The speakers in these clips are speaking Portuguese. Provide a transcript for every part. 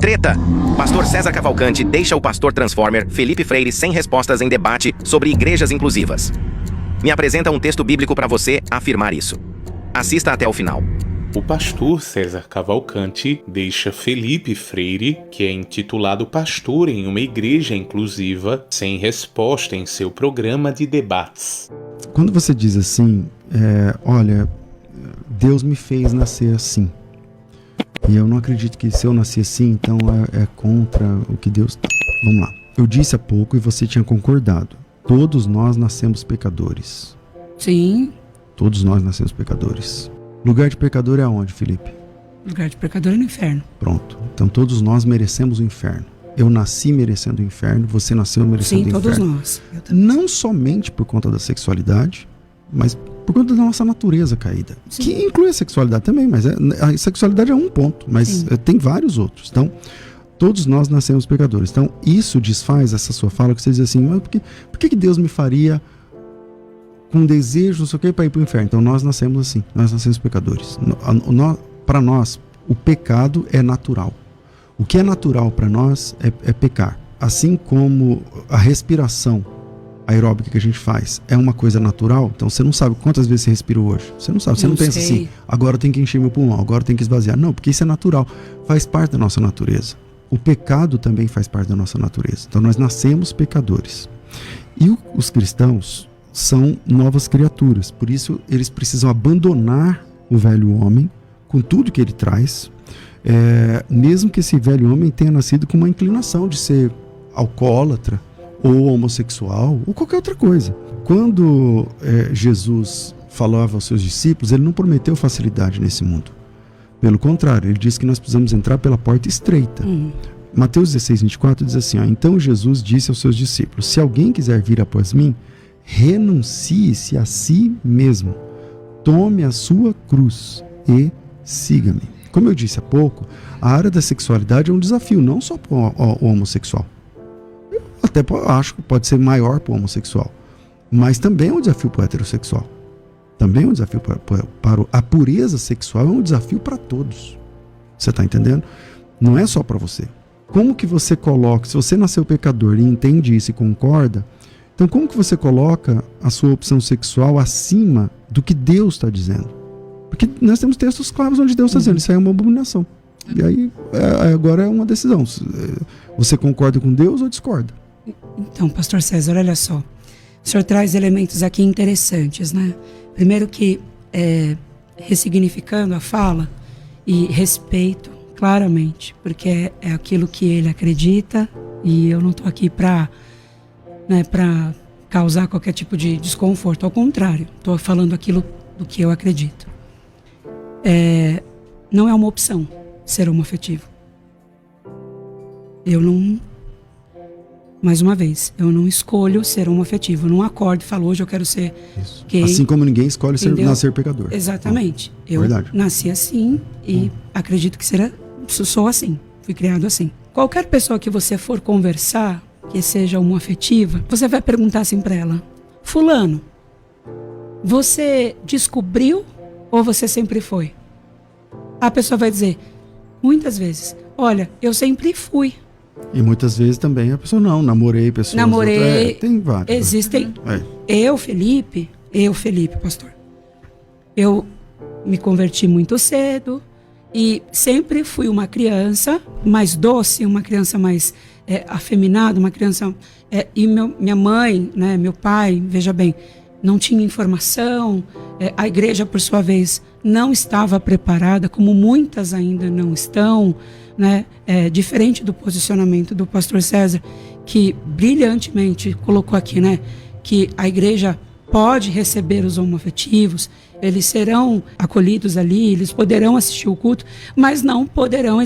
Treta! Pastor César Cavalcante deixa o pastor Transformer Felipe Freire sem respostas em debate sobre igrejas inclusivas. Me apresenta um texto bíblico para você afirmar isso. Assista até o final. O pastor César Cavalcante deixa Felipe Freire, que é intitulado pastor em uma igreja inclusiva, sem resposta em seu programa de debates. Quando você diz assim, olha, Deus me fez nascer assim, e eu não acredito que se eu nasci assim, então é contra o que Deus... Vamos lá. Eu disse há pouco e você tinha concordado. Todos nós nascemos pecadores. Sim. Todos nós nascemos pecadores. Lugar de pecador é aonde, Felipe? Lugar de pecador é no inferno. Pronto. Então todos nós merecemos o inferno. Eu nasci merecendo o inferno, você nasceu merecendo o inferno. Sim, todos nós. Não somente por conta da sexualidade, mas por conta da nossa natureza caída. Sim. Que inclui a sexualidade também, mas a sexualidade é um ponto, mas tem vários outros. Então, todos nós nascemos pecadores. Então, isso desfaz essa sua fala que você diz assim, mas por que Deus me faria com desejo, não sei o que, para ir para o inferno? Então, nós nascemos assim, nós nascemos pecadores. Para nós, o pecado é natural. O que é natural para nós é pecar. Assim como a respiração aeróbica que a gente faz é uma coisa natural, então você não sabe quantas vezes você respirou hoje. Você não sabe, você não pensa assim, agora eu tenho que encher meu pulmão, agora eu tenho que esvaziar. Não, porque isso é natural, faz parte da nossa natureza. O pecado também faz parte da nossa natureza. Então nós nascemos pecadores. E os cristãos são novas criaturas, por isso eles precisam abandonar o velho homem com tudo que ele traz, mesmo que esse velho homem tenha nascido com uma inclinação de ser alcoólatra, ou homossexual, ou qualquer outra coisa. Quando Jesus falava aos seus discípulos, ele não prometeu facilidade nesse mundo. Pelo contrário, ele disse que nós precisamos entrar pela porta estreita. Mateus 16, 24 diz assim, então Jesus disse aos seus discípulos, se alguém quiser vir após mim, renuncie-se a si mesmo, tome a sua cruz e siga-me. Como eu disse há pouco, a área da sexualidade é um desafio, não só para o homossexual. Até acho que pode ser maior para o homossexual, mas também é um desafio para o heterossexual. Também é um desafio para a pureza sexual, é um desafio para todos. Você está entendendo? Não é só para você. Como que você coloca, se você nasceu pecador e entende isso e concorda, então como que você coloca a sua opção sexual acima do que Deus está dizendo? Porque nós temos textos claros onde Deus está dizendo, isso aí é uma abominação. E aí agora é uma decisão. Você concorda com Deus ou discorda? Então, pastor César, olha só. O senhor traz elementos aqui interessantes, né? Primeiro que, ressignificando a fala e respeito claramente, porque é aquilo que ele acredita e eu não estou aqui para causar qualquer tipo de desconforto. Ao contrário, estou falando aquilo do que eu acredito. Não é uma opção ser homoafetivo. Eu não... Mais uma vez, eu não escolho ser homoafetivo. Eu não acordo e falo, hoje eu quero ser gay. Assim como ninguém escolhe nascer pecador. Exatamente. Eu nasci assim e acredito que sou assim. Fui criado assim. Qualquer pessoa que você for conversar, que seja homoafetiva, você vai perguntar assim para ela, fulano, você descobriu ou você sempre foi? A pessoa vai dizer, muitas vezes, olha, eu sempre fui. E muitas vezes também a pessoa namorei pessoas. Namorei. Tem vários. Existem. Eu, Felipe, pastor. Eu me converti muito cedo e sempre fui uma criança mais doce, uma criança mais afeminada, uma criança... e minha mãe, né, meu pai, veja bem, não tinha informação. A igreja, por sua vez, não estava preparada, como muitas ainda não estão, né? Diferente do posicionamento do pastor César, que brilhantemente colocou aqui, né, que a igreja pode receber os homoafetivos, eles serão acolhidos ali, eles poderão assistir o culto, mas não poderão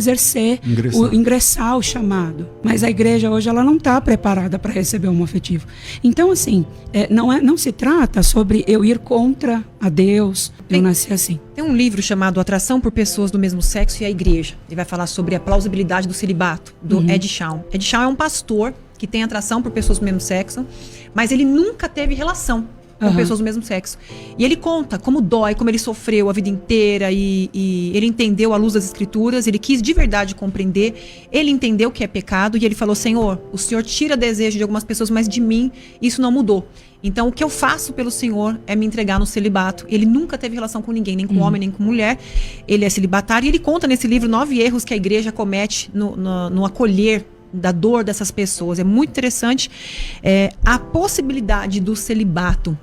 ingressar o chamado. Mas a igreja hoje ela não está preparada para receber o homoafetivo. Então, assim, não se trata sobre eu ir contra a Deus, eu nasci assim. Tem um livro chamado Atração por Pessoas do Mesmo Sexo e a Igreja. Ele vai falar sobre a plausibilidade do celibato, do Ed Shawn. Ed Shawn é um pastor que tem atração por pessoas do mesmo sexo, mas ele nunca teve relação. com pessoas do mesmo sexo. E ele conta como dói, como ele sofreu a vida inteira e ele entendeu à luz das escrituras, ele quis de verdade compreender, ele entendeu o que é pecado e ele falou: Senhor, o Senhor tira desejo de algumas pessoas, mas de mim isso não mudou. Então o que eu faço pelo Senhor é me entregar no celibato. Ele nunca teve relação com ninguém, nem com homem, nem com mulher. Ele é celibatário e ele conta nesse livro 9 erros que a igreja comete no acolher da dor dessas pessoas. É muito interessante a possibilidade do celibato,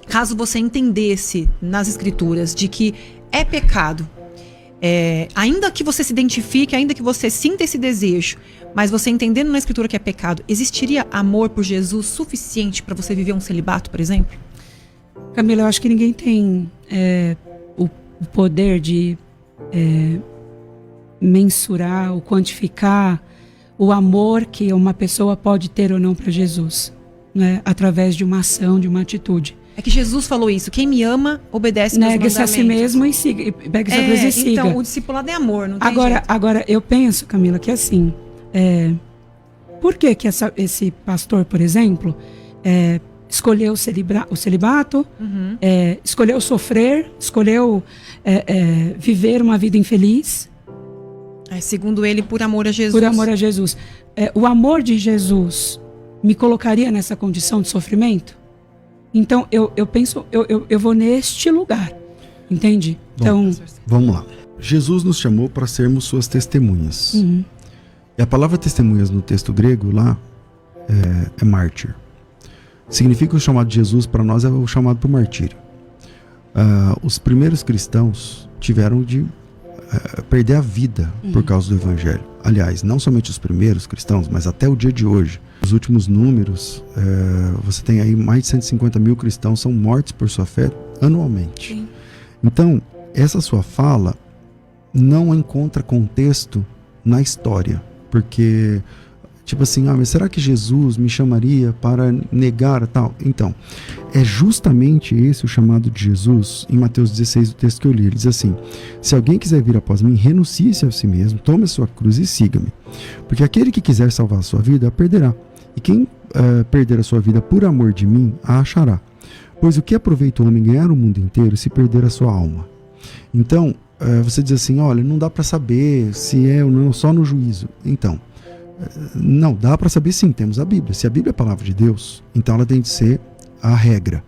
caso você entendesse nas escrituras de que é pecado, ainda que você se identifique, ainda que você sinta esse desejo, mas você entendendo na escritura que é pecado, existiria amor por Jesus suficiente para você viver um celibato, por exemplo? Camila, eu acho que ninguém tem o poder de mensurar ou quantificar o amor que uma pessoa pode ter ou não para Jesus, né? Através de uma ação, de uma atitude. É que Jesus falou isso: quem me ama, obedece meus mandamentos. Negue-se a si mesmo e siga, e pegue sua cruz e siga. Então, o discipulado é amor, não tem jeito. Agora, eu penso, Camila, que assim, por que esse pastor, por exemplo, escolheu o celibato, escolheu sofrer, escolheu viver uma vida infeliz? Segundo ele, por amor a Jesus. Por amor a Jesus. O amor de Jesus me colocaria nessa condição de sofrimento? Então, eu penso, eu vou neste lugar, entende? Bom, então, vamos lá. Jesus nos chamou para sermos suas testemunhas. E a palavra testemunhas no texto grego lá é mártir. Significa que o chamado de Jesus para nós é o chamado para o martírio. Os primeiros cristãos tiveram de perder a vida por causa do evangelho. Aliás, não somente os primeiros cristãos, mas até o dia de hoje. Os últimos números, você tem aí mais de 150 mil cristãos são mortos por sua fé anualmente. Sim. Então, essa sua fala não encontra contexto na história. Porque, tipo assim, mas será que Jesus me chamaria para negar tal? Então, é justamente esse o chamado de Jesus em Mateus 16, o texto que eu li. Ele diz assim: se alguém quiser vir após mim, renuncie-se a si mesmo, tome a sua cruz e siga-me. Porque aquele que quiser salvar a sua vida, a perderá. E quem perder a sua vida por amor de mim, a achará. Pois o que aproveita o homem ganhar o mundo inteiro se perder a sua alma? Então, você diz assim: olha, não dá para saber se é ou não só no juízo. Então, não, dá para saber sim, temos a Bíblia. Se a Bíblia é a palavra de Deus, então ela tem de ser a regra.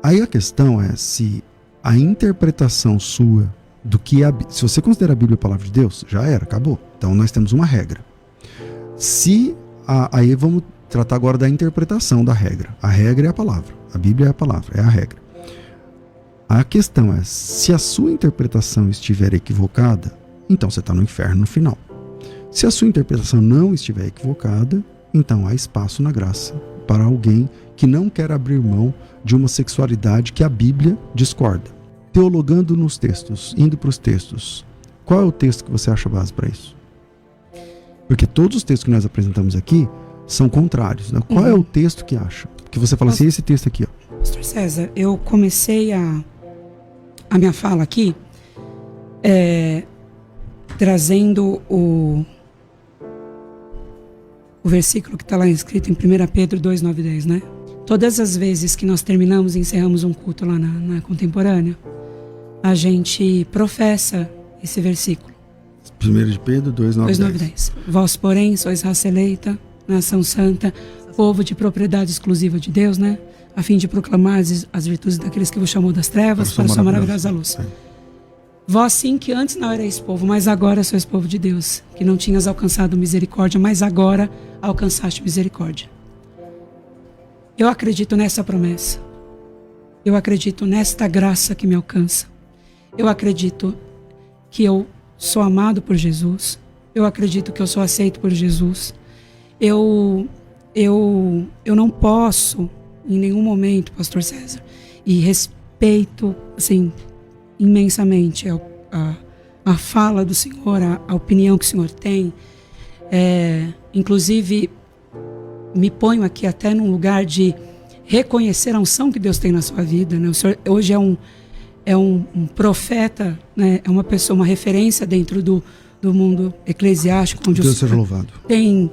Aí a questão é se a interpretação sua do que se você considera a Bíblia a palavra de Deus, já era, acabou. Então nós temos uma regra. Aí vamos tratar agora da interpretação da regra. A regra é a palavra, a Bíblia é a palavra, é a regra. A questão é, se a sua interpretação estiver equivocada, então você está no inferno no final. Se a sua interpretação não estiver equivocada, então há espaço na graça para alguém que não quer abrir mão de uma sexualidade que a Bíblia discorda. Teologando nos textos, indo para os textos, qual é o texto que você acha base para isso? Porque todos os textos que nós apresentamos aqui são contrários, né? Qual é o texto que acha? Que você fala assim, esse texto aqui, ó. Pastor César, eu comecei a minha fala aqui trazendo o versículo que está lá escrito em 1 Pedro 2, 9 e 10, né? Todas as vezes que nós terminamos e encerramos um culto lá na Contemporânea, a gente professa esse versículo. 1 de Pedro 2, 9 e 10. Vós, porém, sois raça eleita, nação santa, povo de propriedade exclusiva de Deus, né? A fim de proclamar as virtudes daqueles que vos chamou das trevas para a sua maravilhosa luz. Vós sim que antes não erais povo, mas agora sois povo de Deus, que não tinhas alcançado misericórdia, mas agora alcançaste misericórdia. Eu acredito nessa promessa. Eu acredito nesta graça que me alcança. Eu acredito que eu sou amado por Jesus. Eu acredito que eu sou aceito por Jesus. Eu não posso, em nenhum momento, Pastor César, e respeito, assim, imensamente a fala do Senhor, a opinião que o Senhor tem. Inclusive, me ponho aqui até num lugar de reconhecer a unção que Deus tem na sua vida, né? O Senhor hoje é um profeta, né? É uma pessoa, uma referência dentro do mundo eclesiástico, onde Deus seja louvado. Tem